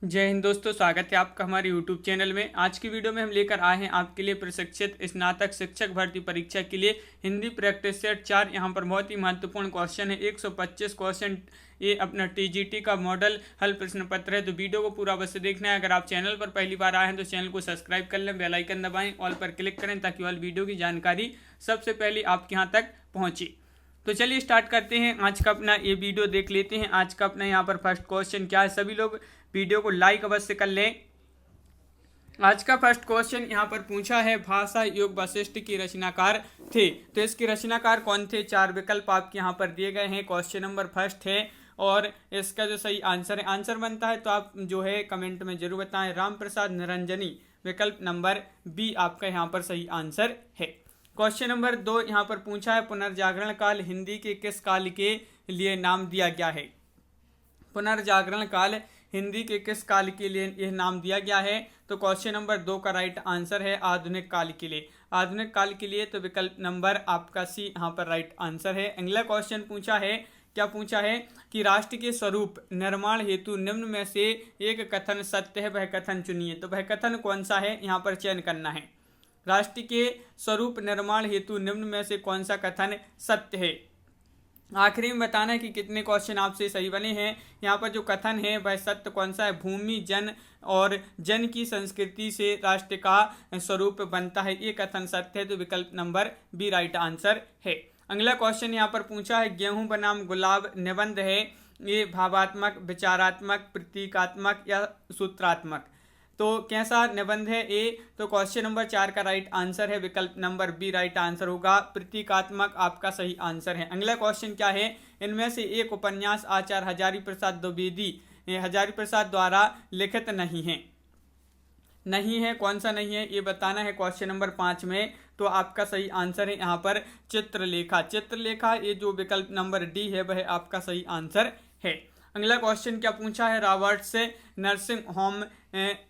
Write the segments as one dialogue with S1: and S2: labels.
S1: जय हिंद दोस्तों, स्वागत है आपका हमारे YouTube चैनल में। आज की वीडियो में हम लेकर आए हैं आपके लिए प्रशिक्षित स्नातक शिक्षक भर्ती परीक्षा के लिए हिंदी प्रैक्टिस सेट 4। यहाँ पर बहुत ही महत्वपूर्ण क्वेश्चन है, 125 क्वेश्चन। ये अपना TGT का मॉडल हल प्रश्न पत्र है, तो वीडियो को पूरा अवश्य देखना है। अगर आप चैनल पर पहली बार आए हैं तो चैनल को सब्सक्राइब कर लें, बेल आइकन दबाएं, ऑल पर क्लिक करें ताकि ऑल वीडियो की जानकारी सबसे पहले आपके यहाँ तक पहुँचे। तो चलिए स्टार्ट करते हैं। आज का अपना ये वीडियो देख लेते हैं। आज का अपना यहाँ पर फर्स्ट क्वेश्चन क्या है, सभी लोग वीडियो को लाइक अवश्य कर लें। आज का फर्स्ट क्वेश्चन यहाँ पर पूछा है, भाषा योग वशिष्ठ की रचनाकार थे, तो इसके रचनाकार कौन थे? 4 विकल्प आपके यहाँ पर दिए गए हैं। क्वेश्चन नंबर फर्स्ट है और इसका जो सही आंसर है, आंसर बनता है तो आप जो है कमेंट में जरूर बताएं। राम प्रसाद निरंजनी, विकल्प नंबर बी आपका यहाँ पर सही आंसर है। क्वेश्चन नंबर 2 यहाँ पर पूछा है, पुनर्जागरण काल हिंदी के किस काल के लिए नाम दिया गया है? पुनर्जागरण काल हिंदी के किस काल के लिए यह नाम दिया गया है? तो क्वेश्चन नंबर 2 का राइट आंसर है आधुनिक काल के लिए। आधुनिक काल के लिए तो विकल्प नंबर आपका सी यहाँ पर राइट आंसर है। अगला क्वेश्चन पूछा है, क्या पूछा है कि राष्ट्र के स्वरूप निर्माण हेतु निम्न में से एक कथन सत्य है, वह कथन चुनिए। तो वह कथन कौन सा है, यहाँ पर चयन करना है। राष्ट्र के स्वरूप निर्माण हेतु निम्न में से कौन सा कथन सत्य है? आखिरी में बताना है कि कितने क्वेश्चन आपसे सही बने हैं। यहाँ पर जो कथन है वह सत्य कौन सा है? भूमि, जन और जन की संस्कृति से राष्ट्र का स्वरूप बनता है, ये कथन सत्य है, तो विकल्प नंबर बी राइट आंसर है। अगला क्वेश्चन यहाँ पर पूछा है, गेहूं बनाम गुलाब निबंध है, ये भावात्मक, विचारात्मक, प्रतीकात्मक या सूत्रात्मक? तो कैसा निबंध है ए? तो क्वेश्चन नंबर 4 का राइट आंसर है विकल्प नंबर बी राइट आंसर होगा, प्रतीकात्मक आपका सही आंसर है। अगला क्वेश्चन क्या है, इनमें से एक उपन्यास आचार्य हजारी प्रसाद द्विवेदी हजारी प्रसाद द्वारा लिखित नहीं है। नहीं है, कौन सा नहीं है ये बताना है क्वेश्चन नंबर 5 में। तो आपका सही आंसर है यहाँ पर चित्रलेखा। चित्रलेखा ये जो विकल्प नंबर डी है वह आपका सही आंसर है। अगला क्वेश्चन क्या पूछा है, रॉबर्ट्स नर्सिंग होम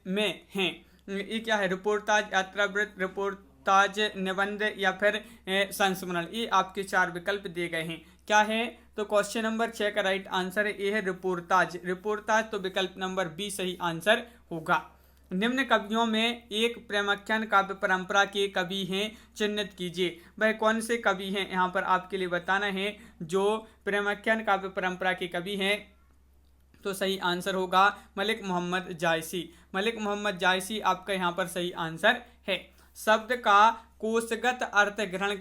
S1: में हैं, ये क्या है? रिपोर्टाज, यात्रावृत्त, रिपोर्टाज, निबंध या फिर संस्मरण? ये आपके 4 विकल्प दिए गए हैं। क्या है? तो क्वेश्चन नंबर 6 का राइट आंसर है ये है रिपोर्टाज। रिपोर्टाज तो विकल्प नंबर बी सही आंसर होगा। निम्न कवियों में एक प्रेमाख्यान काव्य परंपरा के कवि हैं, चिन्हित कीजिए। वह कौन से कवि हैं, यहाँ पर आपके लिए बताना है जो प्रेमाख्यान काव्य परंपरा के कवि हैं। तो सही आंसर होगा मलिक मोहम्मद जायसी। मलिक मोहम्मद जायसी आपका यहाँ पर सही आंसर है। शब्द का कोशगत अर्थ ग्रहण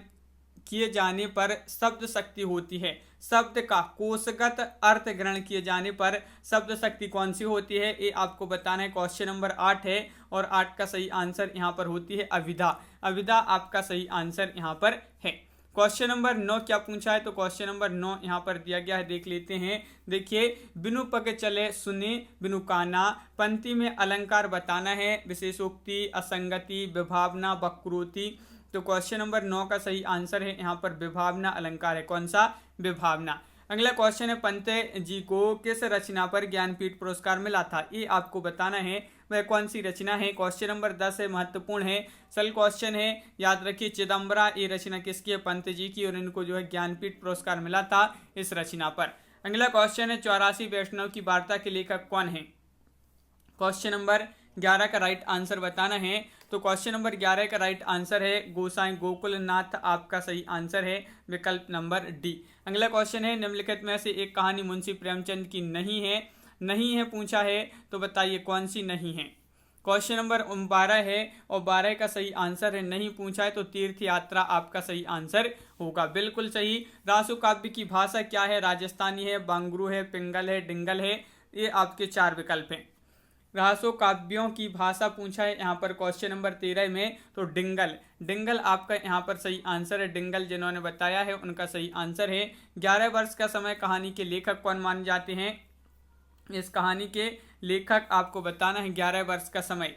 S1: किए जाने पर शब्द शक्ति होती है। शब्द का कोशगत अर्थ ग्रहण किए जाने पर शब्द शक्ति कौन सी होती है, ये आपको बताना है। क्वेश्चन नंबर 8 है और 8 का सही आंसर यहाँ पर होती है अविधा। अविधा आपका सही आंसर यहाँ पर है। क्वेश्चन नंबर 9 क्या पूछा है, तो क्वेश्चन नंबर 9 यहाँ पर दिया गया है, देख लेते हैं। देखिए, बिनु पग चले सुने बिनु काना, पंक्ति में अलंकार बताना है, विशेषोक्ति, असंगति, विभावना, वक्रोक्ति। तो क्वेश्चन नंबर 9 का सही आंसर है यहाँ पर विभावना अलंकार है। कौन सा? विभावना। अगला क्वेश्चन है, पंत जी को किस रचना पर ज्ञानपीठ पुरस्कार मिला था, ये आपको बताना है वह कौन सी रचना है। क्वेश्चन नंबर 10 है, महत्वपूर्ण है, सल क्वेश्चन है, याद रखिए। चिदम्बरा ये रचना किसकी है? पंत जी की, और इनको जो है ज्ञानपीठ पुरस्कार मिला था इस रचना पर। अगला क्वेश्चन है, 84 वैष्णव की वार्ता के लेखक कौन है? क्वेश्चन नंबर 11 का राइट आंसर बताना है। तो क्वेश्चन नंबर 11 का राइट आंसर है गोसाई गोकुल नाथ, आपका सही आंसर है विकल्प नंबर डी। अगला क्वेश्चन है, निम्नलिखित में से एक कहानी मुंशी प्रेमचंद की नहीं है। नहीं है पूछा है, तो बताइए कौन सी नहीं है। क्वेश्चन नंबर 12 है और 12 का सही आंसर है नहीं पूछा है, तो तीर्थ यात्रा आपका सही आंसर होगा। बिल्कुल सही। रासो काव्य की भाषा क्या है? राजस्थानी है, बांगरू है, पिंगल है, डिंगल है, ये आपके 4 विकल्प हैं। रासो काव्यों की भाषा पूछा है यहाँ पर क्वेश्चन नंबर 13 में, तो डिंगल। डिंगल आपका यहाँ पर सही आंसर है। डिंगल जिन्होंने बताया है उनका सही आंसर है। 11 वर्ष का समय कहानी के लेखक कौन माने जाते हैं? इस कहानी के लेखक आपको बताना है 11 वर्ष का समय।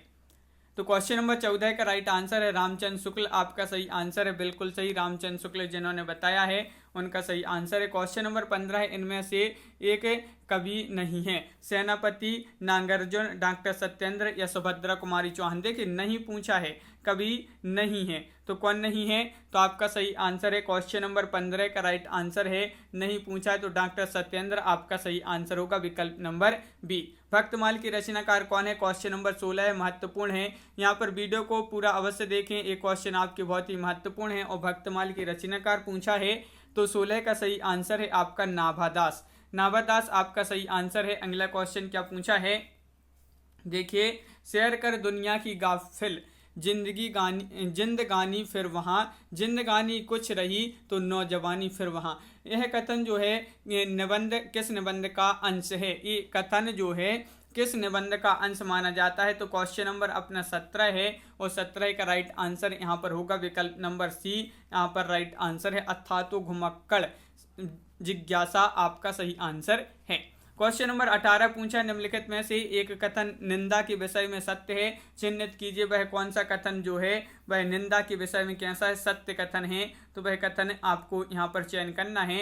S1: तो क्वेश्चन नंबर 14 का राइट आंसर है रामचंद्र शुक्ल, आपका सही आंसर है। बिल्कुल सही, रामचंद्र शुक्ल जिन्होंने बताया है उनका सही आंसर है। क्वेश्चन नंबर 15 है, इनमें से एक कवि नहीं है। सेनापति, नागार्जुन, डॉक्टर सत्येंद्र या सुभद्रा कुमारी चौहान। देखिए नहीं पूछा है, कवि नहीं है, तो कौन नहीं है? तो आपका सही आंसर है क्वेश्चन नंबर 15 का राइट आंसर है, नहीं पूछा है तो डॉक्टर सत्येंद्र आपका सही आंसर होगा, विकल्प नंबर बी। भक्तमाल की रचनाकार कौन है? क्वेश्चन नंबर 16 है, महत्वपूर्ण है। यहाँ पर वीडियो को पूरा अवश्य देखें, एक क्वेश्चन आपके बहुत ही महत्वपूर्ण है। और भक्तमाल की रचनाकार पूछा है तो 16 का सही आंसर है आपका नाभादास। नाभादास आपका सही आंसर है। अगला क्वेश्चन क्या पूछा है, देखिए, शेयर कर दुनिया की गाफिल जिंदगानी फिर वहाँ, जिंदगानी कुछ रही तो नौजवानी फिर वहाँ। यह कथन जो है निबंध किस निबंध का अंश है? ये कथन जो है किस निबंध का अंश माना जाता है? तो क्वेश्चन नंबर अपना 17 है और 17 का राइट आंसर यहाँ पर होगा विकल्प नंबर सी, यहाँ पर राइट आंसर है। अथातो घुमक्कड़ जिज्ञासा आपका सही आंसर है। क्वेश्चन नंबर 18 पूछा, निम्नलिखित में से एक कथन निंदा के विषय में सत्य है, चिन्हित कीजिए वह कौन सा कथन जो है वह निंदा के विषय में कैसा है, सत्य कथन है। तो वह कथन आपको यहाँ पर चयन करना है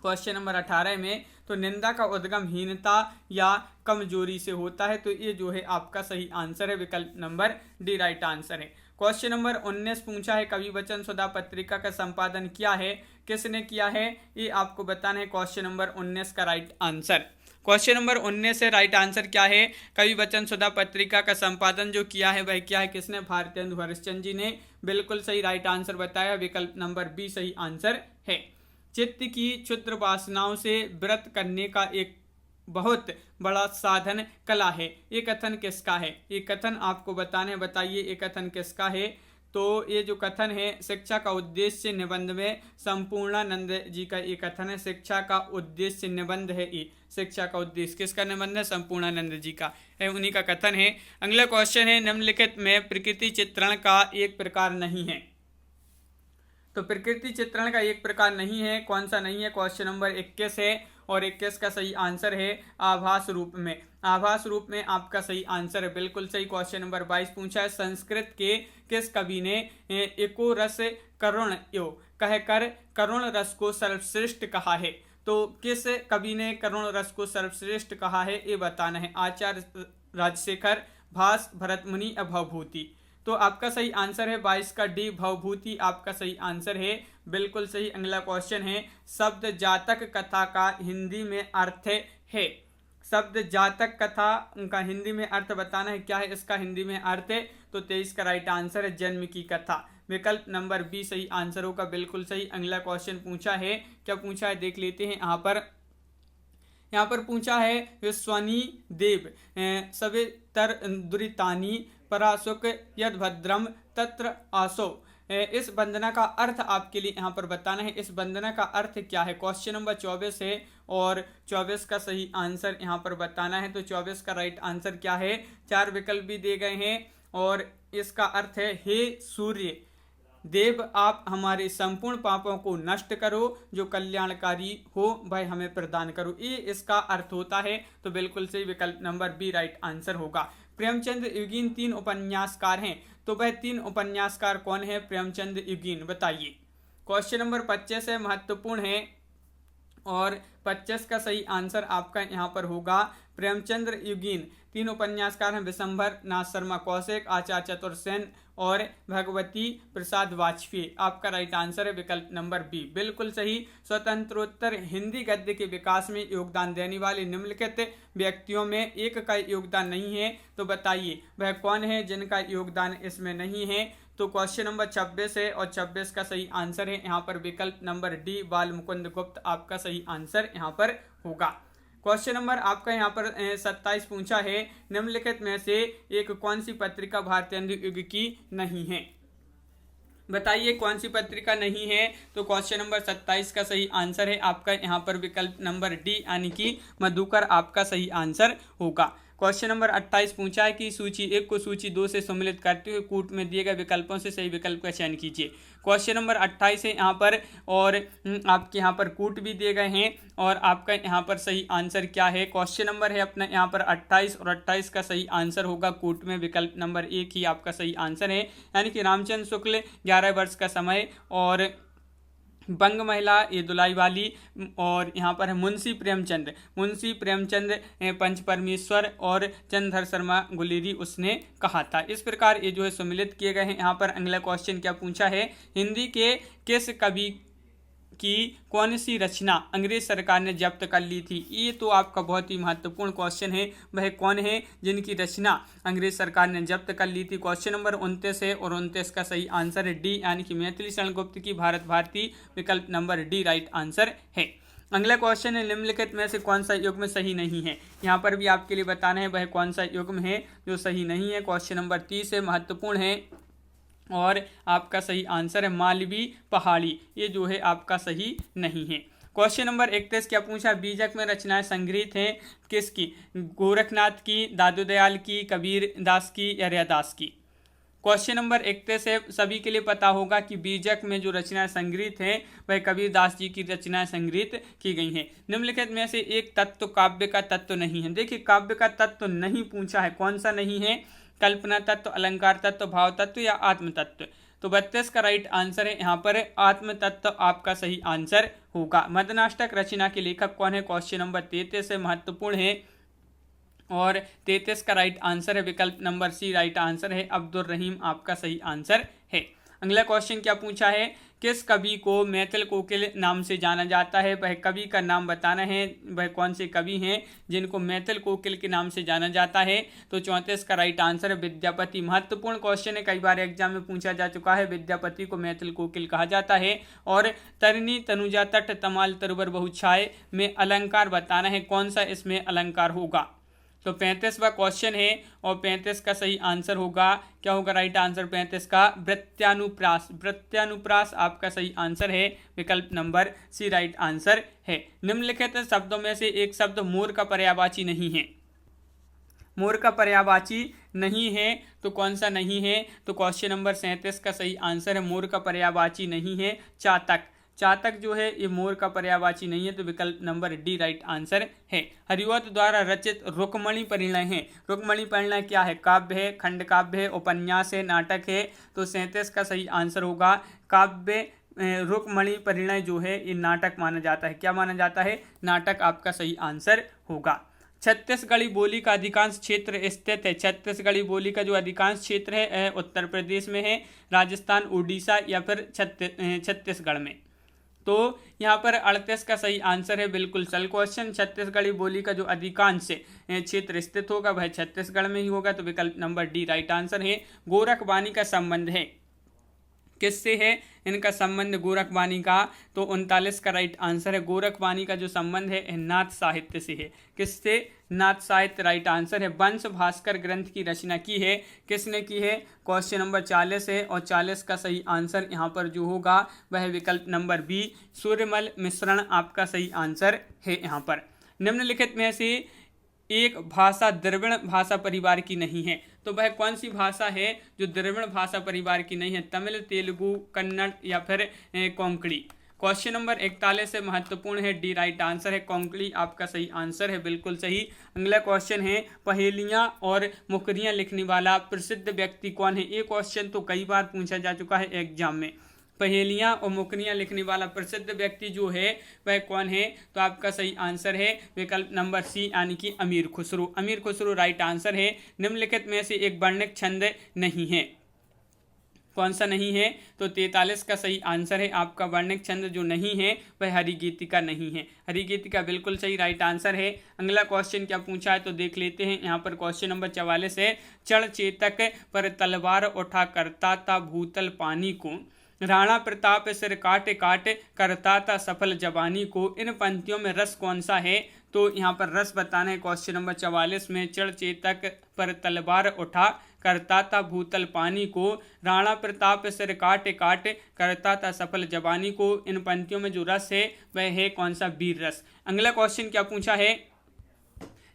S1: क्वेश्चन नंबर 18 में। तो निंदा का उद्गम हीनता या कमजोरी से होता है, तो ये जो है आपका सही आंसर है, विकल्प नंबर डी राइट आंसर है। क्वेश्चन नंबर 19 पूछा है, कवि वचन सुधा पत्रिका का संपादन किया है, किसने किया है? ये आपको बताना है क्वेश्चन नंबर 19 का राइट आंसर। क्वेश्चन नंबर 19 से राइट आंसर क्या है? कवि वचन सुधा पत्रिका का संपादन जो किया है वह क्या है, किसने? भारतेंदु हरिश्चंद्र जी ने। बिल्कुल सही राइट आंसर बताया, विकल्प नंबर बी सही आंसर है। चित्त की क्षुद्र वासनाओं से व्रत करने का एक बहुत बड़ा साधन कला है, ये कथन किसका है? ये कथन आपको बताने, बताइए ये कथन किसका है? तो ये जो कथन है शिक्षा का उद्देश्य निबंध में संपूर्णानंद जी का ये कथन है। शिक्षा का उद्देश्य निबंध है ये, शिक्षा का उद्देश्य किसका निबंध है? संपूर्णानंद जी का है, उन्हीं का कथन है। अगला क्वेश्चन है, निम्नलिखित में प्रकृति चित्रण का एक प्रकार नहीं है। तो प्रकृति चित्रण का एक प्रकार नहीं है, कौन सा नहीं है? क्वेश्चन नंबर 21 है और 21 का सही आंसर है आभास रूप में। आभास रूप में आपका सही आंसर है, बिल्कुल सही। क्वेश्चन नंबर 22 पूछा है, संस्कृत के किस कवि ने एको रस करुण यो कहकर करुण रस को सर्वश्रेष्ठ कहा है? तो किस कवि ने करुण रस को सर्वश्रेष्ठ कहा है ये बताना है। आचार्य राजशेखर, भास, भरतमुनि या भवभूति। तो आपका सही आंसर है 22 का डी भवभूति आपका सही आंसर है, बिल्कुल सही। अगला क्वेश्चन है, शब्द जातक कथा का हिंदी में अर्थ है। शब्द जातक कथा उनका हिंदी में अर्थ बताना है, क्या है इसका हिंदी में अर्थ? तो 23 का राइट आंसर है जन्म की कथा, विकल्प नंबर बी सही आंसर होगा, बिल्कुल सही। अगला क्वेश्चन पूछा है, क्या पूछा है देख लेते हैं। यहाँ पर पूछा है, विश्वनी देव सवितर दुरितानी परासुक यद भद्रम तत्र आसो। इस वंदना का अर्थ आपके लिए यहाँ पर बताना है, इस वंदना का अर्थ क्या है? क्वेश्चन नंबर 24 है और 24 का सही आंसर यहाँ पर बताना है। तो 24 का राइट आंसर क्या है? 4 विकल्प भी दिए गए हैं और इसका अर्थ है, हे सूर्य देव आप हमारे संपूर्ण पापों को नष्ट करो, जो कल्याणकारी हो वह हमें प्रदान करो, ये इसका अर्थ होता है। तो बिल्कुल सही, विकल्प नंबर बी राइट आंसर होगा। प्रेमचंद युगीन 3 उपन्यासकार हैं, तो वह 3 उपन्यासकार कौन है? प्रेमचंद युगीन, बताइए। क्वेश्चन नंबर 25 है, महत्वपूर्ण है और 25 का सही आंसर आपका यहाँ पर होगा प्रेमचंद्र युगीन। 3 उपन्यासकार हैं, विशंभर नाथ शर्मा कौशिक, आचार्य चतुर्सेन और भगवती प्रसाद वाजपेयी। आपका राइट आंसर है विकल्प नंबर बी, बिल्कुल सही। स्वतंत्रोत्तर हिंदी गद्य के विकास में योगदान देने वाले निम्नलिखित व्यक्तियों में एक का योगदान नहीं है, तो बताइए वह कौन है जिनका योगदान इसमें नहीं है? तो क्वेश्चन नंबर 26 है और 26 का सही आंसर है यहाँ पर विकल्प नंबर डी बाल मुकुंद गुप्त आपका सही आंसर यहाँ पर होगा। क्वेश्चन नंबर आपका यहाँ पर 27 पूछा है, निम्नलिखित में से एक कौन सी पत्रिका भारतेंदु युग की नहीं है? बताइए कौन सी पत्रिका नहीं है? तो क्वेश्चन नंबर 27 का सही आंसर है आपका यहाँ पर विकल्प नंबर डी यानी कि मधुकर आपका सही आंसर होगा। क्वेश्चन नंबर 28 पूछा है कि सूची 1 को सूची 2 से सम्मिलित करते हुए कूट में दिए गए विकल्पों से सही विकल्प का चयन कीजिए। क्वेश्चन नंबर 28 है यहाँ पर और आपके यहाँ पर कूट भी दिए गए हैं और आपका यहाँ पर सही आंसर क्या है? क्वेश्चन नंबर है अपना यहाँ पर 28 और 28 का सही आंसर होगा कूट में, विकल्प नंबर 1 ही आपका सही आंसर है। यानी कि रामचंद्र शुक्ल 11 वर्ष का समय और बंग महिला ये दुलाई वाली, और यहाँ पर है मुंशी प्रेमचंद पंच परमेश्वर और चंद्रधर शर्मा गुलेरी उसने कहा था। इस प्रकार ये जो है सम्मिलित किए गए हैं। यहाँ पर अगला क्वेश्चन क्या पूछा है, हिंदी के किस कवि की कौन सी रचना अंग्रेज सरकार ने जब्त कर ली थी। ये तो आपका बहुत ही महत्वपूर्ण क्वेश्चन है, वह कौन है जिनकी रचना अंग्रेज सरकार ने जब्त कर ली थी। क्वेश्चन नंबर 29 है और 29 का सही आंसर है डी, यानी कि मैथिली शरण गुप्त की भारत भारती, विकल्प नंबर डी राइट आंसर है। अगला क्वेश्चन है, निम्नलिखित में से कौन सा युग्म सही नहीं है। यहाँ पर भी आपके लिए बताना है वह कौन सा युग्म है जो सही नहीं है। क्वेश्चन नंबर 30 है, महत्वपूर्ण है और आपका सही आंसर है मालवी पहाड़ी, ये जो है आपका सही नहीं है। क्वेश्चन नंबर 31 क्या पूछा, बीजक में रचनाएं संग्रहित हैं किसकी, गोरखनाथ की, दादू दयाल की, कबीर दास की या रैदास की। क्वेश्चन नंबर 31 है, सभी के लिए पता होगा कि बीजक में जो रचनाएं संग्रहित हैं वह कबीर दास जी की रचनाएं संग्रहित की गई हैं। निम्नलिखित में से एक तत्व काव्य का तत्व नहीं है। देखिए काव्य का तत्व नहीं पूछा है, कौन सा नहीं है, कल्पना तत्व, अलंकार तत्व, भाव तत्व या आत्म तत्व। तो 32 का राइट आंसर है यहाँ पर आत्म तत्व आपका सही आंसर होगा। मदनाष्टक रचना के लेखक कौन है, क्वेश्चन नंबर 33 है, महत्वपूर्ण है और 33 का राइट आंसर है विकल्प नंबर सी राइट आंसर है, अब्दुल रहीम आपका सही आंसर है। अगला क्वेश्चन क्या पूछा है, किस कवि को मैथिल कोकिल नाम से जाना जाता है, वह कवि का नाम बताना है, वह कौन से कवि हैं जिनको मैथिल कोकिल के नाम से जाना जाता है। तो 34 का राइट आंसर है विद्यापति। महत्वपूर्ण क्वेश्चन है, कई बार एग्जाम में पूछा जा चुका है, विद्यापति को मैथिल कोकिल कहा जाता है। और तरनी तनुजा तट तमाल तरुवर बहुछाए में अलंकार बताना है, कौन सा इसमें अलंकार होगा। तो 35वां क्वेश्चन है और 35 का सही आंसर होगा, क्या होगा राइट आंसर 35 का, वृत्यानुप्रास। वृत्यानुप्रास आपका सही आंसर है, विकल्प नंबर सी राइट आंसर है। निम्नलिखित शब्दों में से एक शब्द मोर का पर्यायवाची नहीं है। मोर का पर्यायवाची नहीं है तो कौन सा नहीं है, तो क्वेश्चन नंबर 37 का सही आंसर है मोर का पर्यायवाची नहीं है चातक। चातक जो है ये मोर का पर्यायवाची नहीं है, तो विकल्प नंबर डी राइट आंसर है। हरिवंश द्वारा रचित रुक्मणी परिणय है। रुक्मणी परिणय क्या है, काव्य है, खंड काव्य है, उपन्यास है, नाटक है। तो 37 का सही आंसर होगा काव्य। रुक्मणी परिणय जो है ये नाटक माना जाता है, क्या माना जाता है, नाटक आपका सही आंसर होगा। छत्तीसगढ़ी बोली का अधिकांश क्षेत्र स्थित है। छत्तीसगढ़ी बोली का जो अधिकांश क्षेत्र है उत्तर प्रदेश में है, राजस्थान, उड़ीसा या फिर छत्तीसगढ़ में। तो यहाँ पर 38 का सही आंसर है बिल्कुल सल क्वेश्चन। छत्तीसगढ़ी बोली का जो अधिकांश क्षेत्र स्थित होगा वह छत्तीसगढ़ में ही होगा, तो विकल्प नंबर डी राइट आंसर है। गोरखवाणी का संबंध है किससे है, इनका संबंध गोरखवाणी का, तो 39 का राइट आंसर है। गोरखवाणी का जो संबंध है नाथ साहित्य से है, किससे, नाथ साहित्य राइट आंसर है। वंश भास्कर ग्रंथ की रचना की है, किसने की है, क्वेश्चन नंबर 40 है और 40 का सही आंसर यहाँ पर जो होगा वह विकल्प नंबर बी सूर्यमल मिश्रण आपका सही आंसर है यहाँ पर। निम्नलिखित में से एक भाषा द्रविड़ भाषा परिवार की नहीं है, तो वह कौन सी भाषा है जो द्रविड़ भाषा परिवार की नहीं है, तमिल, तेलुगु, कन्नड़ या फिर कोंकणी। क्वेश्चन नंबर 41 से महत्वपूर्ण है, डी राइट आंसर है, कोंकणी आपका सही आंसर है, बिल्कुल सही। अगला क्वेश्चन है, पहेलियां और मुकरियां लिखने वाला प्रसिद्ध व्यक्ति कौन है। ये क्वेश्चन तो कई बार पूछा जा चुका है एग्जाम में। पहेलियां और मुकरियां लिखने वाला प्रसिद्ध व्यक्ति जो है वह कौन है, तो आपका सही आंसर है विकल्प नंबर सी यानी कि अमीर खुसरो। अमीर खुसरो राइट आंसर है। निम्नलिखित में से एक वर्णिक छंद नहीं है, कौन सा नहीं है, तो 43 का सही आंसर है आपका वर्णिक छंद जो नहीं है वह हरिगीतिका नहीं है। हरिगीतिका बिल्कुल सही राइट आंसर है। अगला क्वेश्चन क्या पूछा है तो देख लेते हैं। यहाँ पर क्वेश्चन नंबर 44 है, चढ़ चेतक पर तलवार उठा करता था भूतल पानी को, राणा प्रताप सिर काटे काटे करता था सफल जवानी को, इन पंक्तियों में रस कौन सा है, तो यहाँ पर रस बताना है। क्वेश्चन नंबर 44 में चढ़ चेतक पर तलवार उठा करता था भूतल पानी को, राणा प्रताप सिर काटे काटे करता था सफल जवानी को, इन पंक्तियों में जो रस है वह है कौन सा, वीर रस। अगला क्वेश्चन क्या पूछा है,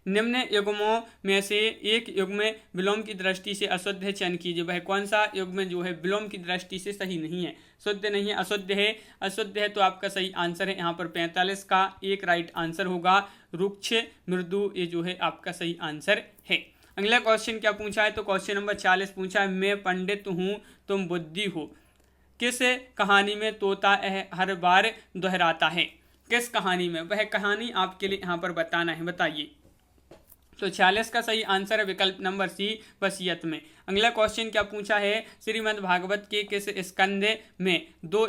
S1: निम्न युग्मों में से एक युग्म विलोम की दृष्टि से अशुद्ध चयन कीजिए। वह कौन सा युग्म जो है विलोम की दृष्टि से सही नहीं है, शुद्ध नहीं है, अशुद्ध है। अशुद्ध है तो आपका सही आंसर है यहाँ पर 45 का एक राइट आंसर होगा, रुक्ष मृदु, ये जो है आपका सही आंसर है। अगला क्वेश्चन क्या पूछा है तो क्वेश्चन नंबर 40 पूछा है, मैं पंडित हूँ तुम बुद्धि हो, किस कहानी में तोता हर बार दोहराता है? किस कहानी में? वह कहानी आपके लिए यहाँ पर बताना है, बताइए। तो 46 का सही आंसर है विकल्प नंबर सी, वसीयत में। अगला क्वेश्चन क्या पूछा है? श्रीमद् भागवत के किस स्कंद में 2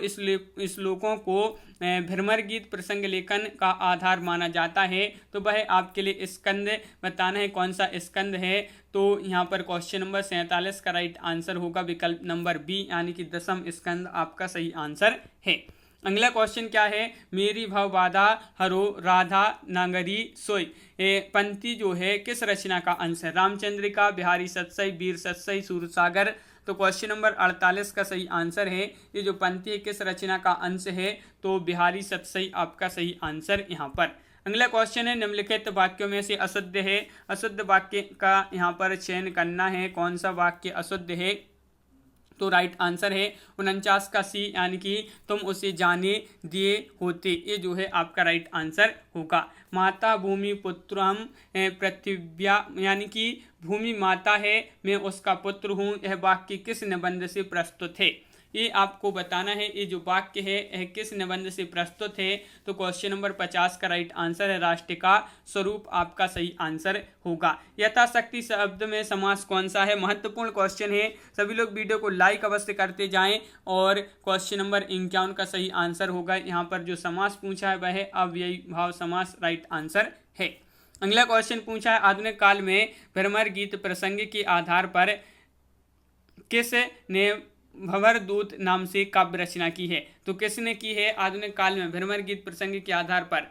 S1: श्लोकों को भ्रमर गीत प्रसंग लेखन का आधार माना जाता है? तो वह आपके लिए स्कंद बताना है, कौन सा स्कंद है? तो यहाँ पर क्वेश्चन नंबर 47 का राइट आंसर होगा विकल्प नंबर बी, यानी कि 10वां स्कंद आपका सही आंसर है। अगला क्वेश्चन क्या है? मेरी भव बाधा हरो राधा नागरी सोई, पंक्ति जो है किस रचना का अंश है? रामचंद्रिका, बिहारी सतसई, वीर सतसई, सूरसागर। तो क्वेश्चन नंबर 48 का सही आंसर है, ये जो पंक्ति है किस रचना का अंश है? तो बिहारी सतसई आपका सही आंसर यहाँ पर। अगला क्वेश्चन है, निम्नलिखित वाक्यों में से अशुद्ध है, अशुद्ध वाक्य का यहाँ पर चयन करना है, कौन सा वाक्य अशुद्ध है? तो राइट आंसर है 49 का सी, यानी कि तुम उसे जाने दिए होते, ये जो है आपका राइट आंसर होगा। माता भूमि पुत्र हम पृथिव्या, यानी कि भूमि माता है, मैं उसका पुत्र हूँ, यह वाक्य किस निबंध से प्रस्तुत है? ये आपको बताना है, ये जो वाक्य है यह किस निबंध से प्रस्तुत है? तो क्वेश्चन नंबर 50 का राइट आंसर है राष्ट्र का स्वरूप आपका सही आंसर होगा। यथाशक्ति शब्द में समास कौन सा है? महत्वपूर्ण क्वेश्चन है, सभी लोग वीडियो को लाइक अवश्य करते जाएं। और क्वेश्चन नंबर 51 का सही आंसर होगा, यहाँ पर जो समास पूछा है वह है अव्ययी भाव समास, राइट आंसर है। अगला क्वेश्चन पूछा है, आधुनिक काल में भ्रमर गीत प्रसंग के आधार पर किस ने भंवरदूत नाम से काव्य रचना की है? तो किसने की है? आधुनिक काल में भ्रमर गीत प्रसंग के आधार पर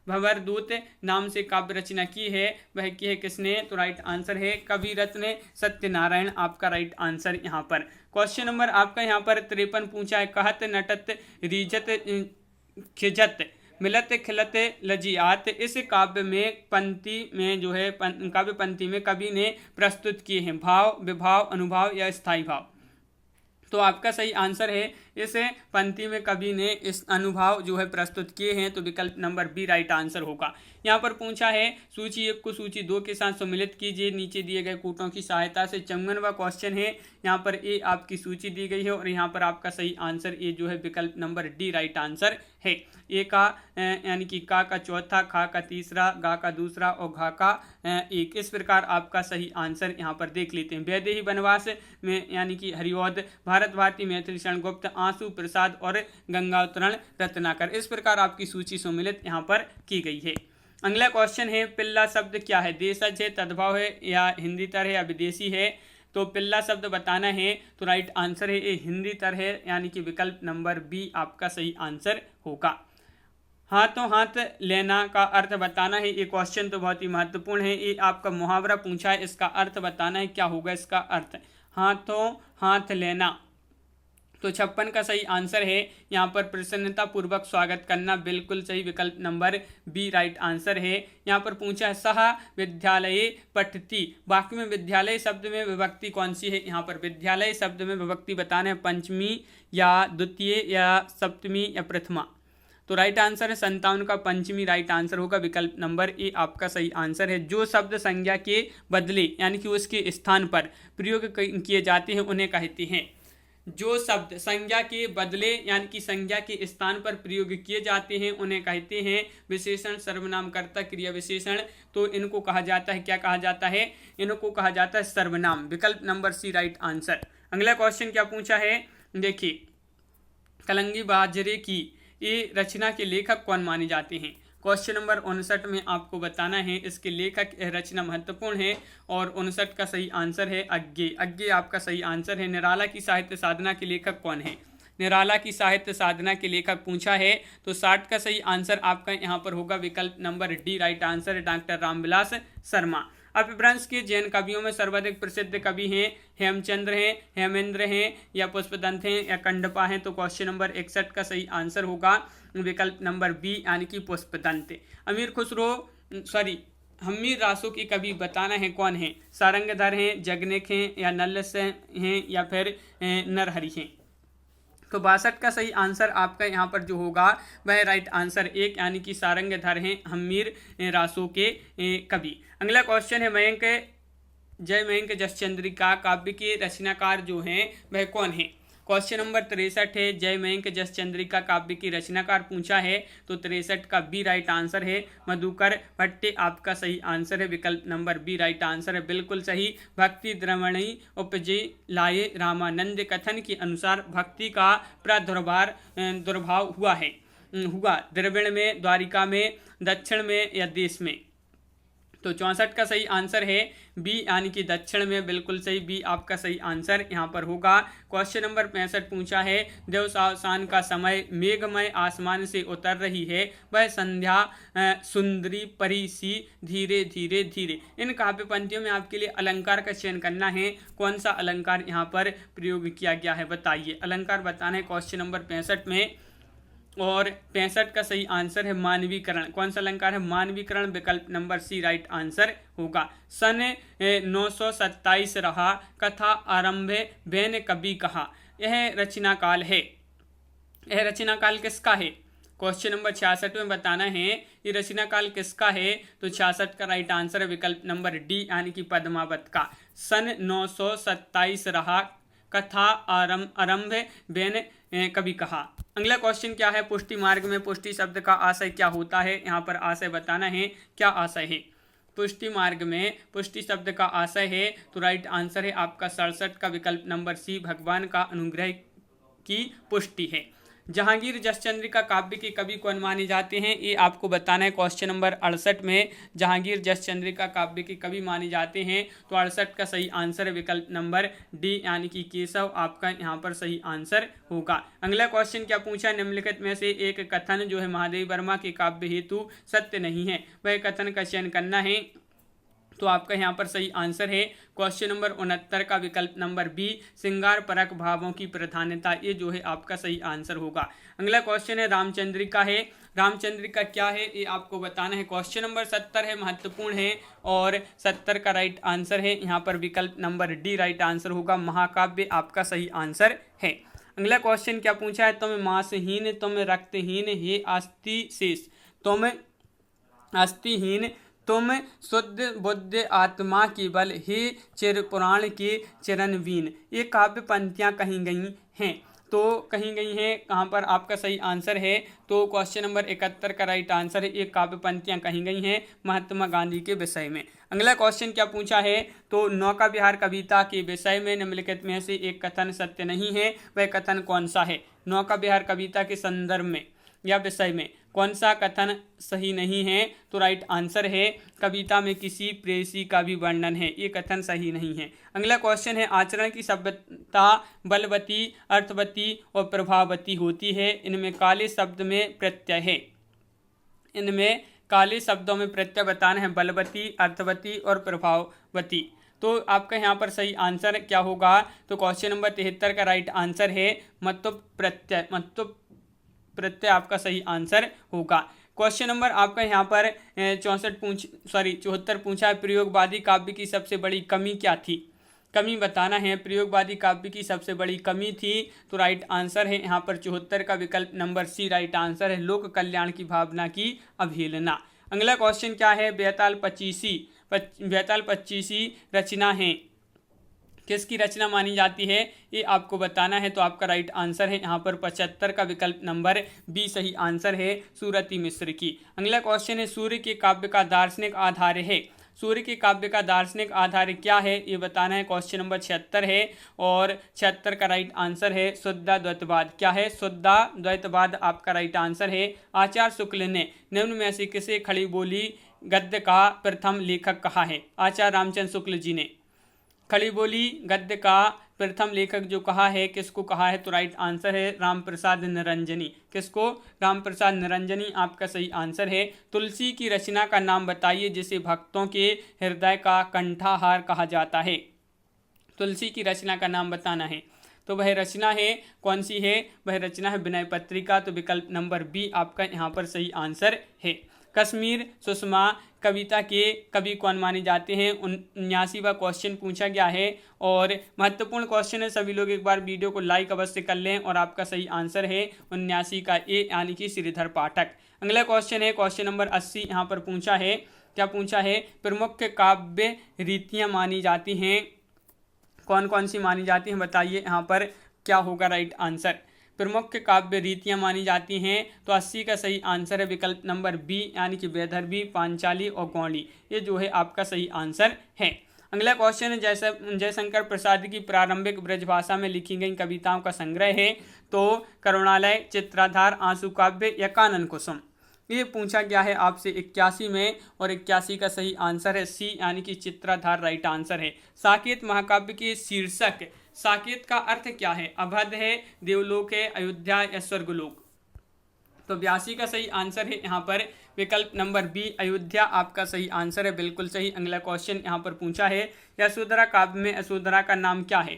S1: भंवरदूत नाम से काव्य रचना की है, वह की है किसने? तो राइट आंसर है कवि रत्न सत्यनारायण, आपका राइट आंसर यहाँ पर। क्वेश्चन नंबर आपका यहाँ पर 53 पूछा है, कहत नटत रीजत खिजत मिलत खिलत लजियात, इस काव्य में पंक्ति में जो है काव्य पंक्ति में कवि ने प्रस्तुत किए हैं भाव, विभाव, अनुभाव या स्थायी भाव? तो आपका सही आंसर है इस पंक्ति में कवि ने इस अनुभाव जो है प्रस्तुत किए हैं, तो विकल्प नंबर बी राइट आंसर होगा। यहाँ पर पूछा है, सूची 1 को सूची 2 के साथ सम्मिलित कीजिए नीचे दिए गए कूटों की सहायता से। 54वां क्वेश्चन है, यहाँ पर ए आपकी सूची दी गई है और यहाँ पर आपका सही आंसर ए जो है विकल्प नंबर डी राइट आंसर है। ए का यानी कि का चौथा, खा का तीसरा, गा का दूसरा और घा का एक, इस प्रकार आपका सही आंसर यहाँ पर देख लेते हैं। वैदेही वनवास में यानी कि हरिऔध, भारत भारती, मैथिली शरण गुप्त, आंसू प्रसाद और गंगावतरण रत्नाकर, इस प्रकार आपकी सूची सम्मिलित यहाँ पर की गई है। अगला क्वेश्चन है, पिल्ला शब्द क्या है? देशज है, तद्भव है या हिंदी तर है या विदेशी है? तो पिल्ला शब्द बताना है, तो राइट आंसर है ये हिंदी तर है, यानी कि विकल्प नंबर बी आपका सही आंसर होगा। हाथों हाथ लेना का अर्थ बताना है, ये क्वेश्चन तो बहुत ही महत्वपूर्ण है, ये आपका मुहावरा पूछा है, इसका अर्थ बताना है, क्या होगा इसका अर्थ? हाथों हाथ लेना। तो 56 का सही आंसर है यहाँ पर प्रसन्नता पूर्वक स्वागत करना, बिल्कुल सही, विकल्प नंबर बी राइट आंसर है। यहाँ पर पूछा है, सह विद्यालय पठती, वाक्य में विद्यालय शब्द में विभक्ति कौन सी है? यहाँ पर विद्यालय शब्द में विभक्ति बताना है, पंचमी या द्वितीय या सप्तमी या प्रथमा? तो राइट आंसर है 57 का पंचमी राइट आंसर होगा, विकल्प नंबर ए आपका सही आंसर है। जो शब्द संज्ञा के बदले यानी कि उसके स्थान पर प्रयोग किए जाते हैं उन्हें कहते हैं, जो शब्द संज्ञा के बदले यानी कि संज्ञा के स्थान पर प्रयोग किए जाते हैं उन्हें कहते हैं विशेषण, सर्वनाम, कर्ता, क्रिया विशेषण। तो इनको कहा जाता है, क्या कहा जाता है? इनको कहा जाता है सर्वनाम, विकल्प नंबर सी राइट आंसर। अगला क्वेश्चन क्या पूछा है, देखिए, कलंगी बाजरे की ये रचना के लेखक कौन माने जाते हैं? क्वेश्चन नंबर 59 में आपको बताना है, इसके लेखक रचना महत्वपूर्ण है और 59 का सही आंसर है अज्ञे, अज्ञे आपका सही आंसर है। निराला की साहित्य साधना के लेखक कौन है? निराला की साहित्य साधना के लेखक पूछा है, तो 60 का सही आंसर आपका यहाँ पर होगा, विकल्प नंबर डी राइट आंसर है, डॉक्टर रामविलास शर्मा। अपभ्रंश के जैन कवियों में सर्वाधिक प्रसिद्ध कवि हैं हेमचंद्र हैं, हेमेंद्र हैं या पुष्पदंत हैं या कंडपा हैं? तो क्वेश्चन नंबर 61 का सही आंसर होगा विकल्प नंबर बी यानी कि पुष्पदंत। हम्मीर रासो के कवि बताना है कौन है? सारंगधर हैं, जगनेक हैं या नल्लस हैं या फिर नरहरि हैं? तो 62 का सही आंसर आपका यहाँ पर जो होगा वह राइट आंसर 1 यानी कि सारंगधर हैं हम्मीर रासो के कवि। अगला क्वेश्चन है, जय मयंक जसचंद्रिका काव्य के रचनाकार जो हैं वह कौन है? क्वेश्चन नंबर 63 है, जय मयंक जस चंद्रिका काव्य की रचनाकार पूछा है, तो 63 का बी राइट आंसर है। मधुकर भट्टे आपका सही आंसर है, विकल्प नंबर बी राइट आंसर है, बिल्कुल सही। भक्ति द्रवणी उपजे लाए रामानंद कथन के अनुसार भक्ति का दुर्भाव हुआ द्रविड़ में, द्वारिका में, दक्षिण में या देश में। तो 64 का सही आंसर है बी यानी कि दक्षिण में, बिल्कुल सही, बी आपका सही आंसर यहाँ पर होगा। क्वेश्चन नंबर 65 पूछा है, देवसावसान का समय, मेघमय आसमान से उतर रही है, वह संध्या सुंदरी परी सी धीरे धीरे धीरे। इन काव्य पंक्तियों में आपके लिए अलंकार का चयन करना है। कौन सा अलंकार यहाँ पर प्रयोग किया गया है बताइए। अलंकार बताना है क्वेश्चन नंबर 65 में, और 65 का सही आंसर है मानवीकरण। कौन सा अलंकार है? मानवीकरण, विकल्प नंबर सी राइट आंसर होगा। सन 927 रहा, कथा आरंभे बैन कभी कहा। यह रचना काल है। यह रचना काल किसका है? क्वेश्चन नंबर 66 में बताना है ये रचना काल किसका है। तो 66 का राइट आंसर है विकल्प नंबर डी यानी कि पद्मावत का। सन 927 रहा, कथा आरंभ बैन कभी कहा। अगला क्वेश्चन क्या है? पुष्टि मार्ग में पुष्टि शब्द का आशय क्या होता है? यहाँ पर आशय बताना है, क्या आशय है। पुष्टि मार्ग में पुष्टि शब्द का आशय है, तो राइट आंसर है आपका 67 का विकल्प नंबर सी, भगवान का अनुग्रह की पुष्टि है। जहांगीर जसचंद्रिका काव्य के कवि कौन माने जाते हैं? ये आपको बताना है क्वेश्चन नंबर 68 में। जहांगीर जसचंद्रिका काव्य के कवि माने जाते हैं, तो 68 का सही आंसर है विकल्प नंबर डी यानी कि केशव आपका यहाँ पर सही आंसर होगा। अगला क्वेश्चन क्या पूछा? निम्नलिखित में से एक कथन जो है महादेव वर्मा के काव्य हेतु सत्य नहीं है, वह कथन का चयन करना है। तो आपका यहाँ पर सही आंसर है क्वेश्चन नंबर 69 का विकल्प नंबर बी, श्रृंगार परक भावों की प्रधानता। ये जो है आपका सही आंसर होगा। अगला क्वेश्चन है रामचंद्रिका है। रामचंद्रिका क्या है ये आपको बताना है। क्वेश्चन नंबर 70 है, महत्वपूर्ण है, और 70 का राइट आंसर है यहाँ पर विकल्प नंबर डी राइट आंसर होगा। महाकाव्य आपका सही आंसर है। अगला क्वेश्चन क्या पूछा है? तुम मांसहीन, तुम रक्तहीन, हे अस्थि शेष, तुम अस्थिहीन, तुम शुद्ध बुद्ध आत्मा केवल, हे चिर पुराण के चिरनवीन। ये काव्य पंक्तियाँ कहीं गई हैं, तो कहीं गई हैं कहाँ पर? आपका सही आंसर है तो क्वेश्चन नंबर 71 का राइट आंसर है। ये काव्य पंक्तियाँ कहीं गई हैं महात्मा गांधी के विषय में। अगला क्वेश्चन क्या पूछा है? तो नौका विहार कविता के विषय में निम्नलिखित में से एक कथन सत्य नहीं है, वह कथन कौन सा है? नौका विहार कविता के संदर्भ में या विषय में कौन सा कथन सही नहीं है? तो राइट आंसर है कविता में किसी प्रेयसी का भी वर्णन है, ये कथन सही नहीं है। अगला क्वेश्चन है, आचरण की सभ्यता बलवती, अर्थवती और प्रभावती होती है, इनमें काले शब्द में प्रत्यय है। इनमें काले शब्दों में प्रत्यय बताना है, बलवती, अर्थवती और प्रभावती। तो आपका यहाँ पर सही आंसर क्या होगा? तो क्वेश्चन नंबर 73 का राइट आंसर है मतुप प्रत्यय। मतुप प्रत्यय आपका सही आंसर होगा। क्वेश्चन नंबर आपका यहाँ पर 74 पूछा है, प्रयोगवादी काव्य की सबसे बड़ी कमी क्या थी? कमी बताना है। प्रयोगवादी काव्य की सबसे बड़ी कमी थी, तो राइट आंसर है यहाँ पर 74 का विकल्प नंबर सी राइट आंसर है, लोक कल्याण की भावना की अवहेलना। अगला क्वेश्चन क्या है? बेताल पच्चीसी रचना है, किसकी रचना मानी जाती है? ये आपको बताना है। तो आपका राइट आंसर है यहाँ पर 75 का विकल्प नंबर बी सही आंसर है, सूरती मिश्र की। अगला क्वेश्चन है, सूर्य के काव्य का दार्शनिक आधार है। सूर्य के काव्य का दार्शनिक आधार क्या है ये बताना है। क्वेश्चन नंबर 76 है, और 76 का राइट आंसर है शुद्धाद्वैतवाद। क्या है? शुद्धाद्वैतवाद आपका राइट आंसर है। आचार्य शुक्ल ने निम्न में से किसे खड़ी बोली गद्य का प्रथम लेखक कहा है? आचार्य रामचंद्र शुक्ल जी ने खड़ी बोली गद्य का प्रथम लेखक जो कहा है, किसको कहा है? तो राइट आंसर है रामप्रसाद निरंजनी। किसको? रामप्रसाद निरंजनी आपका सही आंसर है। तुलसी की रचना का नाम बताइए जिसे भक्तों के हृदय का कंठाहार कहा जाता है। तुलसी की रचना का नाम बताना है। तो वह रचना है कौन सी है? वह रचना है विनय पत्रिका। तो विकल्प नंबर बी आपका यहाँ पर सही आंसर है। कश्मीर सुषमा कविता के कवि कौन माने जाते हैं? 79वां क्वेश्चन पूछा गया है, और महत्वपूर्ण क्वेश्चन है। सभी लोग एक बार वीडियो को लाइक अवश्य कर लें, और आपका सही आंसर है 79 का ए यानी कि श्रीधर पाठक। अगला क्वेश्चन है क्वेश्चन नंबर 80 यहाँ पर पूछा है। क्या पूछा है? प्रमुख काव्य रीतियाँ मानी जाती हैं, कौन कौन सी मानी जाती हैं बताइए। यहाँ पर क्या होगा राइट आंसर। प्रमुख काव्य रीतियां मानी जाती हैं तो 80 का सही आंसर है विकल्प नंबर बी यानी कि वैदर्भी, पांचाली और गौड़ी। ये जो है आपका सही आंसर है। अगला क्वेश्चन है जयशंकर प्रसाद की प्रारंभिक ब्रजभाषा में लिखी गई कविताओं का संग्रह है तो करुणालय, चित्राधार, आंसू काव्य या कानन कुसुम। ये पूछा गया है आपसे 81 में और 81 का सही आंसर है सी यानी कि चित्राधार राइट आंसर है। साकेत महाकाव्य के शीर्षक, साकेत का अर्थ क्या है? अवध है, देवलोक है, अयोध्या या स्वर्गलोक। तो 82 का सही आंसर है यहाँ पर विकल्प नंबर बी अयोध्या आपका सही आंसर है, बिल्कुल सही। अगला क्वेश्चन यहाँ पर पूछा है यशोधरा काव्य में यशोधरा का नाम क्या है?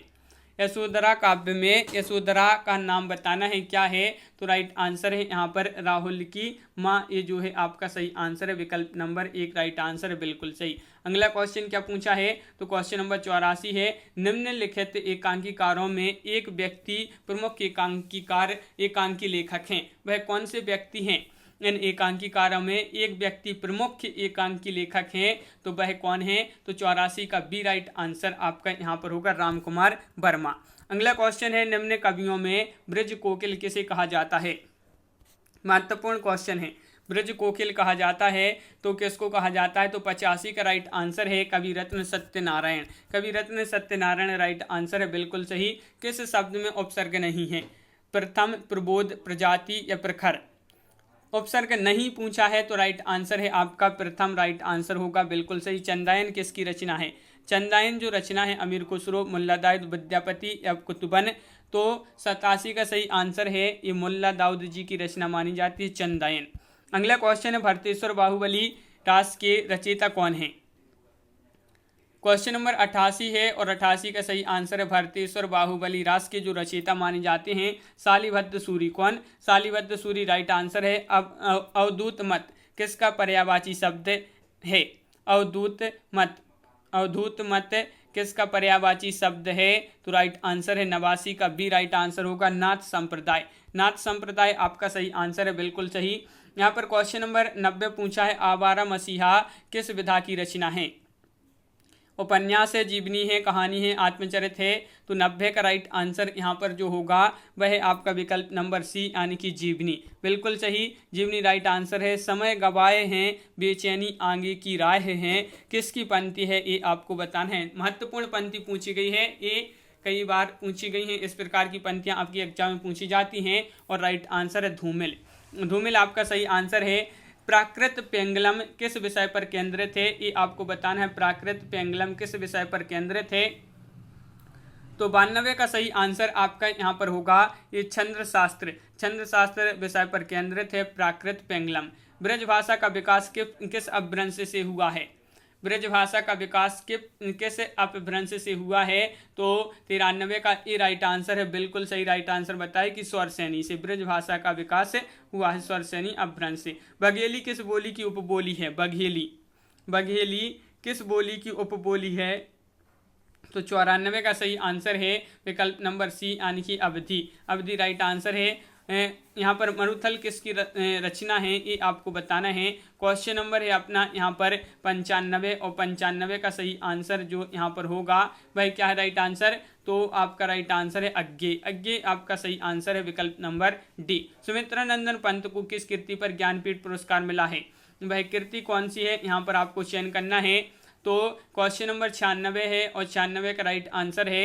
S1: यशोधरा काव्य में यशोधरा का नाम बताना है क्या है? तो राइट आंसर है यहाँ पर राहुल की माँ। ये जो है आपका सही आंसर है विकल्प नंबर एक राइट आंसर है, बिल्कुल सही। अगला क्वेश्चन क्या पूछा है? तो क्वेश्चन नंबर 84 है निम्नलिखित एकांकीकारों में एक व्यक्ति प्रमुख एकांकीकार एकांकी लेखक हैं, वह कौन से व्यक्ति हैं? इन एकांकीकारों में एक व्यक्ति प्रमुख एकांकी लेखक हैं तो वह कौन है? तो 84 का बी राइट आंसर आपका यहाँ पर होगा राम कुमार वर्मा। अगला क्वेश्चन है निम्न कवियों में ब्रज कोकिल किसे कहा जाता है? महत्वपूर्ण क्वेश्चन है। ब्रज कोकिल कहा जाता है तो किसको कहा जाता है? तो 85 का राइट आंसर है कवि रत्न सत्यनारायण। कवि रत्न सत्यनारायण राइट आंसर है, बिल्कुल सही। किस शब्द में उपसर्ग नहीं है? प्रथम, प्रबोध, प्रजाति या प्रखर। उपसर्ग नहीं पूछा है तो राइट आंसर है आपका प्रथम राइट आंसर होगा, बिल्कुल सही। चंदायन किसकी रचना है? चंदायन जो रचना है अमीर खुसरो, मुल्ला दाऊद विद्यापति या कुतुबन। तो 87 का सही आंसर है ये मुल्ला दाऊद जी की रचना मानी जाती है चंदायन। अगला क्वेश्चन है भरतेश्वर बाहुबली रास के रचयिता कौन है? क्वेश्चन नंबर 88 है और 88 का सही आंसर है भरतेश्वर बाहुबली रास के जो रचयिता माने जाते हैं शालिभद्र सूरी। कौन? शालिभद्र सूरी राइट आंसर है। अब अवधूत मत किसका पर्यायवाची शब्द है? अवधूत मत, अवधूत मत किसका पर्यायवाची शब्द है? तो राइट आंसर है 89 का बी राइट आंसर होगा नाथ संप्रदाय। नाथ संप्रदाय आपका सही आंसर है, बिल्कुल सही। यहाँ पर क्वेश्चन नंबर 90 पूछा है आवारा मसीहा किस विधा की रचना है? उपन्यास है, जीवनी है, कहानी है, आत्मचरित है। तो 90 का राइट आंसर यहाँ पर जो होगा वह है आपका विकल्प नंबर सी यानी कि जीवनी, बिल्कुल सही। जीवनी राइट आंसर है। समय गवाए हैं बेचैनी आगे की राह है किसकी पंक्ति है? ये आपको बताना है। महत्वपूर्ण पंक्ति पूछी गई है, ये कई बार पूछी गई हैं। इस प्रकार की पंक्तियाँ आपकी एग्जाम में पूछी जाती हैं और राइट आंसर है धूमिल। धूमिल आपका सही आंसर है। प्राकृत पेंगलम किस विषय पर केंद्रित है? ये आपको बताना है। प्राकृत पेंगलम किस विषय पर केंद्रित है? तो 92 का सही आंसर आपका यहाँ पर होगा ये छंद शास्त्र विषय पर केंद्रित है प्राकृत पेंगलम। ब्रजभाषा का विकास किस अपभ्रंश से हुआ है? ब्रजभाषा का विकास किस अपभ्रंश से हुआ है? तो 93 का ए राइट आंसर है, बिल्कुल सही राइट आंसर बताए कि स्वरसेनी से ब्रजभाषा का विकास हुआ है, स्वरसेनी अपभ्रंश से। बघेली किस बोली की उपबोली है? बघेली किस बोली की उपबोली है? तो 94 का सही आंसर है विकल्प नंबर सी यानी कि अवधि राइट आंसर है। यहाँ पर मरुथल किसकी रचना है ये आपको बताना है। क्वेश्चन नंबर है अपना यहाँ पर 95 और 95 का सही आंसर जो यहाँ पर होगा वह क्या है राइट आंसर? तो आपका राइट आंसर है अज्ञे आपका सही आंसर है विकल्प नंबर डी। सुमित्रा नंदन पंत को किस कृति पर ज्ञानपीठ पुरस्कार मिला है? वह कृति कौन सी है यहाँ पर आपको चयन करना है। तो क्वेश्चन नंबर 96 है और 96 का राइट आंसर है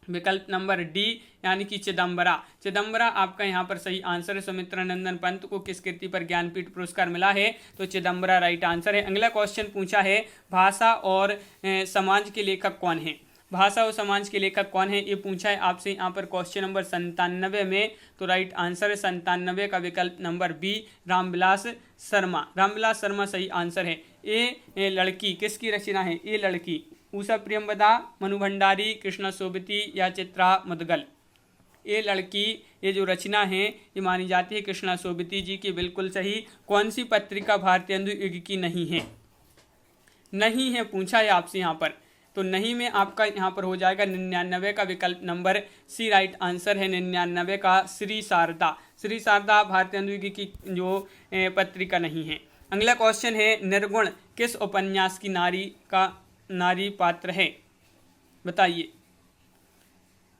S1: विकल्प नंबर डी यानी कि चिदम्बरा आपका यहाँ पर सही आंसर है। सुमित्रा नंदन पंत को किस कृति पर ज्ञानपीठ पुरस्कार मिला है? तो चिदम्बरा राइट आंसर है। अगला क्वेश्चन पूछा है भाषा और समाज के लेखक कौन है? भाषा और समाज के लेखक कौन है ये पूछा है आपसे यहाँ पर क्वेश्चन नंबर 97 में। तो राइट आंसर है 97 का विकल्प नंबर बी रामविलास शर्मा सही आंसर है। ये लड़की किसकी रचना है? ये लड़की उषा प्रियंवदा, मनु भंडारी, कृष्णा सोबती या चित्रा मुदगल। ये लड़की ये जो रचना है ये मानी जाती है कृष्णा सोबती जी की, बिल्कुल सही। कौन सी पत्रिका भारतेंदु युग की नहीं है पूछा है आपसे यहाँ पर। तो नहीं में आपका यहाँ पर हो जाएगा 99 का विकल्प नंबर सी राइट आंसर है। 99 का श्री शारदा भारतेंदु युग की जो पत्रिका नहीं है। अगला क्वेश्चन है निर्गुण किस उपन्यास की नारी पात्र है? बताइए।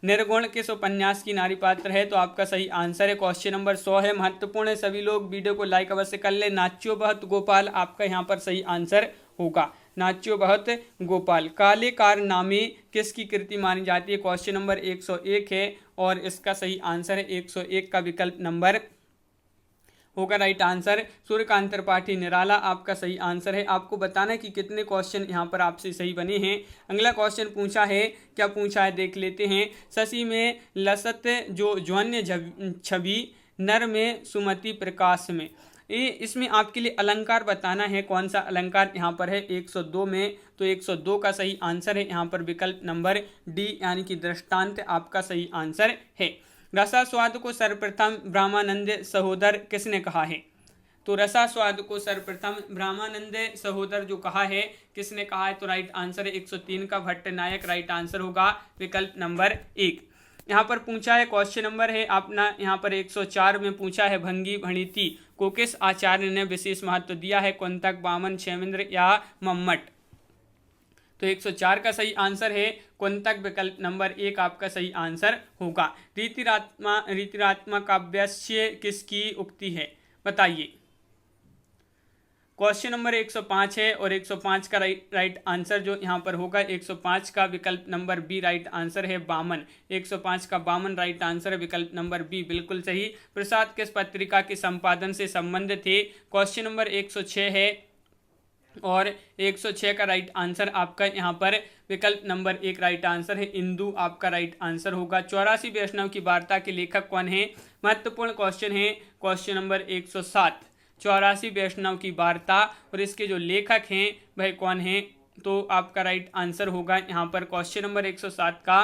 S1: निर्गुण किस उपन्यास की नारी पात्र है? तो आपका सही आंसर है क्वेश्चन नंबर 100 है। महत्वपूर्ण है, सभी लोग वीडियो को लाइक अवश्य कर ले। नाच्यो बहुत गोपाल आपका यहाँ पर सही आंसर होगा, नाच्यो बहुत गोपाल। काले कारनामे किसकी कृति मानी जाती है? क्वेश्चन नंबर 101 है और इसका सही आंसर है 101 का विकल्प नंबर होगा राइट आंसर। सूर्यकांत त्रिपाठी निराला आपका सही आंसर है। आपको बताना है कि कितने क्वेश्चन यहाँ पर आपसे सही बने हैं। अगला क्वेश्चन पूछा है, क्या पूछा है देख लेते हैं। शशि में लसत जो ज्वन्य छवि, नर में सुमति प्रकाश में, ये इसमें आपके लिए अलंकार बताना है। कौन सा अलंकार यहाँ पर है 102 में? तो 102 का सही आंसर है यहाँ पर विकल्प नंबर डी यानी कि दृष्टांत आपका सही आंसर है। रसास्वाद को सर्वप्रथम ब्रह्मानंद सहोदर किसने कहा है? तो रसास्वाद को सर्वप्रथम ब्रह्मानंद सहोदर जो कहा है, किसने कहा है? तो राइट आंसर है 103 का भट्टनायक राइट आंसर होगा विकल्प नंबर 1। यहाँ पर पूछा है क्वेश्चन नंबर है अपना यहाँ पर 104 में पूछा है, भंगी भणिति को किस आचार्य ने विशेष महत्व दिया है? कुंतक, वामन, क्षेमेंद्र या मम्मट? तो 104 का सही आंसर है कुंतक विकल्प नंबर 1 आपका सही आंसर होगा। रीतिरात्मा काव्यस्य किसकी उक्ति है? बताइए। क्वेश्चन नंबर 105 है और 105 का राइट आंसर जो यहाँ पर होगा 105 का विकल्प नंबर बी राइट आंसर है वामन। 105 का वामन राइट आंसर है विकल्प नंबर बी बिल्कुल सही। प्रसाद किस पत्रिका के संपादन से संबंधित थे? क्वेश्चन नंबर 106 है और 106 का राइट आंसर आपका यहाँ पर विकल्प नंबर 1 राइट आंसर है इंदु आपका राइट आंसर होगा। 84 वैष्णव की वार्ता के लेखक कौन है? महत्वपूर्ण क्वेश्चन है क्वेश्चन नंबर 107। 84 वैष्णव की वार्ता और इसके जो लेखक हैं वह कौन हैं? तो आपका राइट आंसर होगा यहाँ पर क्वेश्चन नंबर 107 का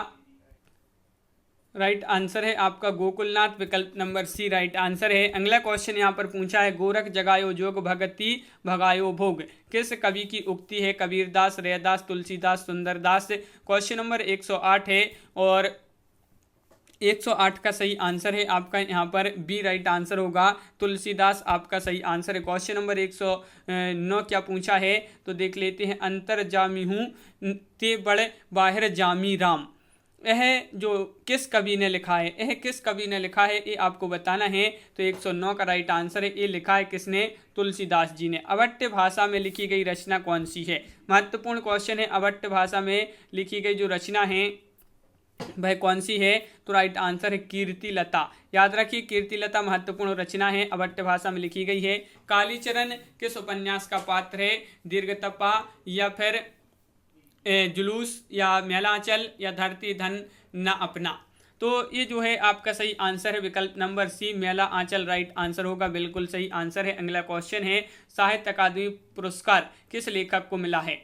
S1: राइट आंसर है आपका गोकुलनाथ विकल्प नंबर सी राइट आंसर है। अगला क्वेश्चन यहाँ पर पूछा है, गोरख जगायो जोग भगति भगायो भोग किस कवि की उक्ति है? कबीरदास, रैदास, तुलसीदास, सुंदरदास। क्वेश्चन नंबर 108 है और 108 का सही आंसर है आपका यहाँ पर बी राइट आंसर होगा, तुलसीदास आपका सही आंसर है। क्वेश्चन नंबर 109 क्या पूछा है? तो देख लेते हैं। अंतर जामी हूँ ते बड़े बाहर जामी राम, यह जो किस कवि ने लिखा है? यह किस कवि ने लिखा है ये आपको बताना है। तो 109 का राइट आंसर है, ये लिखा है किसने? तुलसीदास जी ने। अवट्य भाषा में लिखी गई रचना कौन सी है? महत्वपूर्ण क्वेश्चन है। अवट्य भाषा में लिखी गई जो रचना है वह कौन सी है? तो राइट आंसर है कीर्तिलता। याद रखिए कीर्तिलता महत्वपूर्ण रचना है, अवट्य भाषा में लिखी गई है। कालीचरण किस उपन्यास का पात्र है? दीर्घतपा या फिर जुलूस या मेलांचल या धरती धन न अपना? तो ये जो है आपका सही आंसर है विकल्प नंबर सी मेला आंचल राइट आंसर होगा, बिल्कुल सही आंसर है। अगला क्वेश्चन है, साहित्य अकादमी पुरस्कार किस लेखक को मिला है?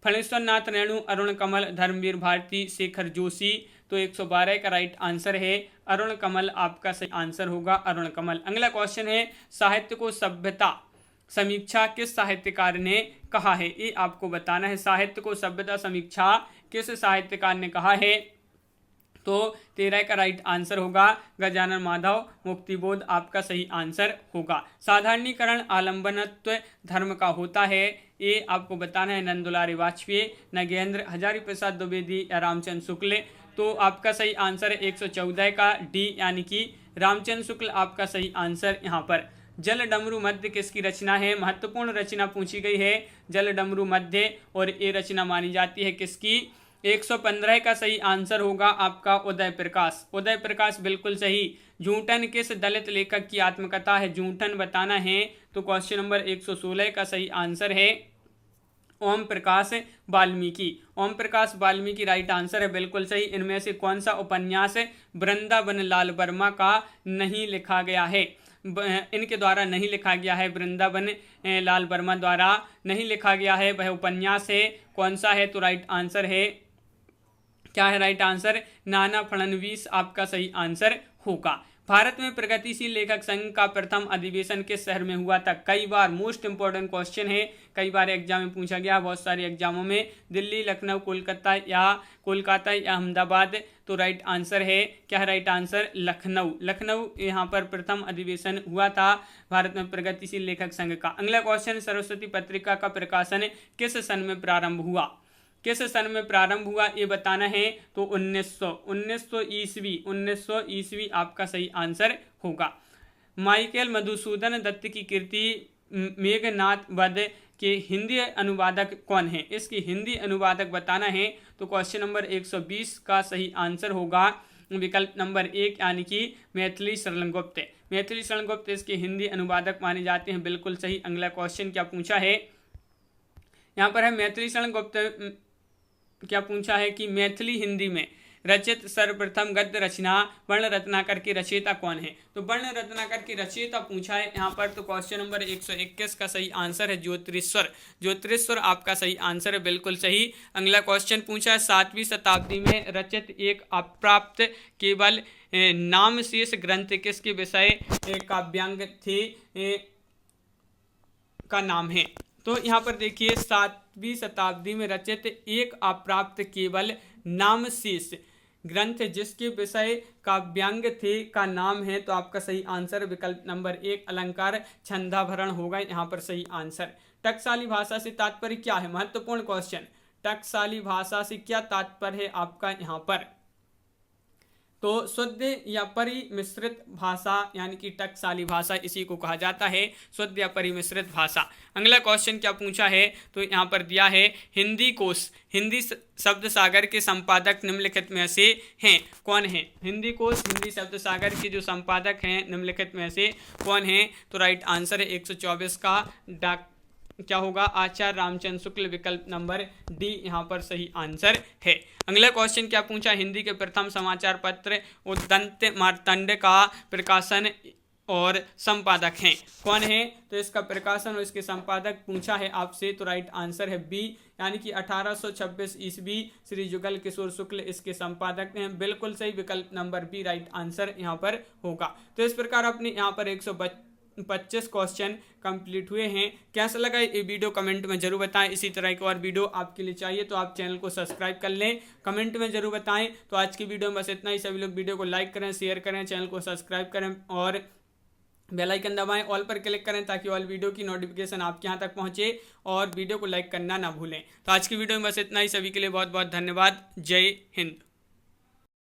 S1: फणीश्वर नाथ रेणु, अरुण कमल, धर्मवीर भारती, शेखर जोशी। तो 112 का राइट आंसर है अरुण कमल आपका सही आंसर होगा, अरुण कमल। अगला क्वेश्चन है, साहित्य को सभ्यता समीक्षा किस साहित्यकार ने कहा है? ये आपको बताना है। साहित्य को सभ्यता समीक्षा किस साहित्यकार ने कहा है? तो 13 का राइट आंसर होगा गजानन माधव, मुक्तिबोध आपका सही आंसर होगा। साधारणीकरण आलंबनत्व धर्म का होता है, ये आपको बताना है। नंदुलारी वाजपेयी, नगेंद्र, हजारी प्रसाद द्विवेदी या रामचंद्र शुक्ल। तो आपका सही आंसर है 114 का डी यानी कि रामचंद्र शुक्ल आपका सही आंसर यहाँ पर। जल डमरू मध्य किसकी रचना है? महत्वपूर्ण रचना पूछी गई है जल डमरू मध्य और ये रचना मानी जाती है किसकी? 115 का सही आंसर होगा आपका उदय प्रकाश, उदय प्रकाश बिल्कुल सही। जूठन किस दलित लेखक की आत्मकथा है? जूठन बताना है। तो क्वेश्चन नंबर 116 का सही आंसर है ओम प्रकाश वाल्मीकि, ओम प्रकाश वाल्मीकि राइट आंसर है, बिल्कुल सही। इनमें से कौन सा उपन्यास वृंदावन लाल वर्मा का नहीं लिखा गया है? इनके द्वारा नहीं लिखा गया है, वृंदावन लाल वर्मा द्वारा नहीं लिखा गया है, वह उपन्यास है कौन सा है? तो राइट आंसर है क्या है राइट आंसर? नाना फडणवीस आपका सही आंसर होगा। भारत में प्रगतिशील लेखक संघ का प्रथम अधिवेशन किस शहर में हुआ था? कई बार मोस्ट इंपॉर्टेंट क्वेश्चन है, कई बार एग्जाम में पूछा गया, बहुत सारे एग्जामों में। दिल्ली, लखनऊ, कोलकाता या अहमदाबाद। तो राइट आंसर है क्या है राइट आंसर? लखनऊ, लखनऊ यहाँ पर प्रथम अधिवेशन हुआ था भारत में प्रगतिशील लेखक संघ का। अगला क्वेश्चन, सरस्वती पत्रिका का प्रकाशन किस सन में प्रारंभ हुआ? किस सन में प्रारंभ हुआ ये बताना है, तो 1900 ईस्वी, 1900 ईस्वी आपका सही आंसर होगा। माइकल मधुसूदन दत्त की कृति मेघनाद वध के हिंदी अनुवादक कौन है? इसकी हिंदी अनुवादक बताना है, तो क्वेश्चन नंबर 120 का सही आंसर होगा विकल्प नंबर 1 यानी कि मैथिली शरण गुप्त। मैथिली शरण गुप्त इसके हिंदी अनुवादक माने जाते हैं। बिल्कुल सही। अगला क्वेश्चन क्या पूछा है यहाँ पर है, मैथिली शरण गुप्त क्या पूछा है कि मैथिली हिंदी में रचित सर्वप्रथम गद्य रचना वर्ण रत्नाकर की रचयिता कौन है? तो वर्ण रत्नाकर की रचयिता पूछा है यहाँ पर, तो क्वेश्चन नंबर 121 का सही आंसर है ज्योतिरीश्वर। ज्योतिरीश्वर आपका सही आंसर है, बिल्कुल सही। अगला क्वेश्चन पूछा है, 7वीं शताब्दी में रचित एक अप्राप्त केवल नाम शेष ग्रंथ किसके विषय काव्यांग थे का नाम है? तो यहाँ पर देखिए 7वीं शताब्दी में रचित एक अप्राप्त केवल नाम शेष ग्रंथ जिसके विषय काव्यांग थे का नाम है, तो आपका सही आंसर विकल्प नंबर 1 अलंकार छंदाभरण होगा यहाँ पर सही आंसर। टकसाली भाषा से तात्पर्य क्या है? महत्वपूर्ण क्वेश्चन। टकसाली भाषा से क्या तात्पर्य है आपका यहाँ पर? तो शुद्ध या परिमिश्रित भाषा यानी कि टकसाली भाषा इसी को कहा जाता है, शुद्ध या परिमिश्रित भाषा। अगला क्वेश्चन क्या पूछा है, तो यहाँ पर दिया है हिंदी कोश, हिंदी शब्द सागर के संपादक निम्नलिखित में से हैं, कौन है? हिंदी कोश, हिंदी शब्द सागर के जो संपादक हैं निम्नलिखित में से कौन है? तो राइट आंसर है 124 का क्या होगा? आचार्य रामचंद्र शुक्ल, विकल्प नंबर डी यहाँ पर सही आंसर है। अगला क्वेश्चन क्या पूछा? हिंदी के प्रथम समाचार पत्र उद्दंत मार्तंड का प्रकाशन और संपादक हैं, कौन है? तो इसका प्रकाशन और इसके संपादक पूछा है आपसे, तो राइट आंसर है बी यानी कि 1826 ईस्वी श्री जुगल किशोर शुक्ल इसके संपादक हैं। बिल्कुल सही, विकल्प नंबर बी राइट आंसर यहाँ पर होगा। तो इस प्रकार अपने यहाँ पर 125 क्वेश्चन कंप्लीट हुए हैं। कैसा लगा ये वीडियो कमेंट में जरूर बताएं। इसी तरह की और वीडियो आपके लिए चाहिए तो आप चैनल को सब्सक्राइब कर लें, कमेंट में जरूर बताएं। तो आज की वीडियो में बस इतना ही। सभी लोग वीडियो को लाइक करें, शेयर करें, चैनल को सब्सक्राइब करें और बेल आइकन दबाएं, ऑल पर क्लिक करें ताकि ऑल वीडियो की नोटिफिकेशन आपके यहाँ तक पहुँचे और वीडियो को लाइक करना ना भूलें। तो आज की वीडियो में बस इतना ही। सभी के लिए बहुत बहुत धन्यवाद। जय हिंद।